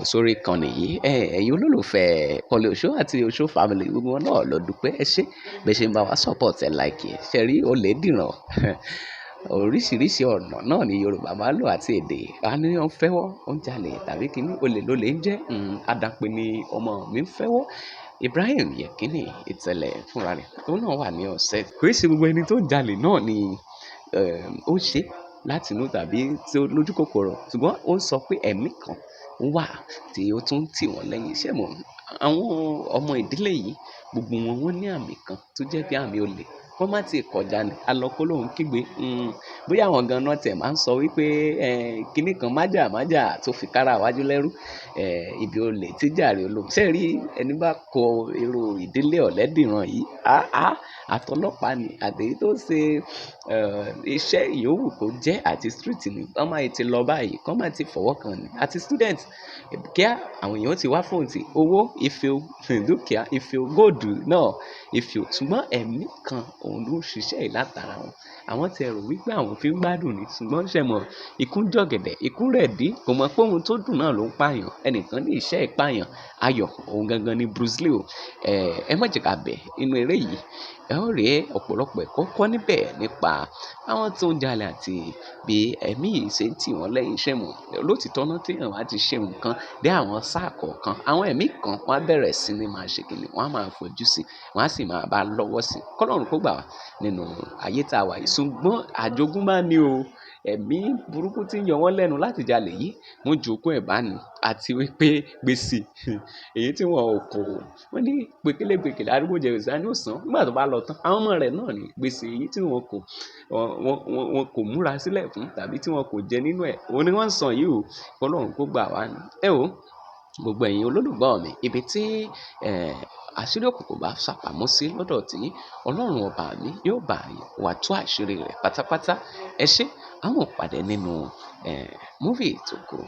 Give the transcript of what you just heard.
káàbọ̀ sórí ìkànnì yìí. Ẹ̀yin olólùfẹ́ Kọ́lé Oṣó àti Oṣó family gbogbo wọn náà lọ dúpẹ́ ẹ ṣé bẹ́ẹ̀ ṣe ń bá wa support ẹ̀ like ẹ̀ ṣe rí olè dìran oríṣiríṣi ọ̀nà náà ni Yorùbá máa ń lò àti èdè àníyàn fẹ́wọ́ ó ń jalè tàbí kíní olè lólè ń jẹ́ àdàpè ni ọmọ mi ń fẹ́wọ́. Ibrahim Yekini Ìtẹ̀lẹ̀ fúnra rẹ̀ tó náà wà ní ọ̀sẹ̀ kò sí gbogbo ẹni tó ń jalè náà ni ó ṣe láti inú tàbí tí ó lójú kòkòrò ṣùgbọ́n ó ń sọ pé ẹ̀mí kan wà tí ó tún tì wọ́n lẹ́yìn iṣẹ́ mọ́ àwọn ọmọ ìdílé yìí gbogbo wọn ní àmì kan tó jẹ́ bí àmì olè wọ́n má ti kọjá ní alọ́kó lòun kígbe bóyá àwọn gan náà tẹ̀ máa ń sọ wípé kinní kan májà tó fi kára wájú lẹ́rú ibi olè tí jàre olóhùn ṣe rí ẹni bá kọ èrò ìdílé ọ̀lẹ́dìran yìí àtọlọ́pàá ni àtẹ̀yí tó ṣe iṣẹ́ ìyówù kó jẹ́ àti street ni wọ́n máa ti lọ báyìí kọ́ máa ti fọwọ́ kan ni àti student kíá àwọn èèyàn ti wá fóun ti owó ife dúkìá ife góòdù náà ife ṣùgbọ́n ẹ̀mí kan òun ló ń ṣiṣẹ́ ìlátara wọn àwọn ti rò wípé àwọn fi ń gbádùn ni ṣùgbọ́n ṣe mọ̀ ikú ń jọ̀gẹ̀dẹ̀ ikú rẹ̀ dí kò mọ̀ pé ohun tó dùn náà ló ń pààyàn ẹnìkan ní iṣẹ́ ìpààyàn ayọ̀ òun gangan ni Bruce Lee o ẹ má jẹ́ ká bẹ̀ inú eré yìí ẹ ó rí ọ̀pọ̀lọpọ̀ ẹ̀kọ́ kọ́ níbẹ̀ nípa àwọn tó ń jalè àti bí ẹ̀mí yìí ṣe ń tì wọ́n lẹ́yìn iṣẹ́ mọ̀ lótìtọ́ náà tí àwọn á ti ṣe nǹkan dé àwọn sáà kọ̀ọ̀kan àwọn ẹ̀mí kan wọ́n á bẹ̀rẹ̀ sí ní máa ṣe kìnnì wọ́n á máa fojú sí wọ́n á sì máa bá lọ́wọ́ sí kọ́lọ́run kó gbà wá nínú ayé tá a wà yìí ṣùgbọ́n àjogúnbá ni o ẹ̀mí burúkú tí ń yọ wọ́n lẹ́nu láti jalè yìí wọ́n jogún ẹ̀ bá ní àti wípé gbèsè èyí tí wọn ò kò wọ́n ní gbèkélé arúgbó jẹ gbèsè ní òsán nígbà tó bá lọ tán àwọn ọmọ rẹ̀ náà ní gbèsè èyí tí wọn kò múra sílẹ̀ fún tàbí tí wọn kò jẹ nínú ẹ̀ òun ni wọ́n ń san yìí o Ọlọ́run kó gbà wá ní o gbogbo ẹ̀yin olólùgbọ́ mi ibi tí àṣírí òkùnkùn bá ṣàpamọ́ sí lọ́dọ̀ tí Ọlọ́run ọba mi yóò bá wà tú àṣírí rẹ̀ pátápátá ẹ ṣé àwọn pàdé nínú múvì tó kù.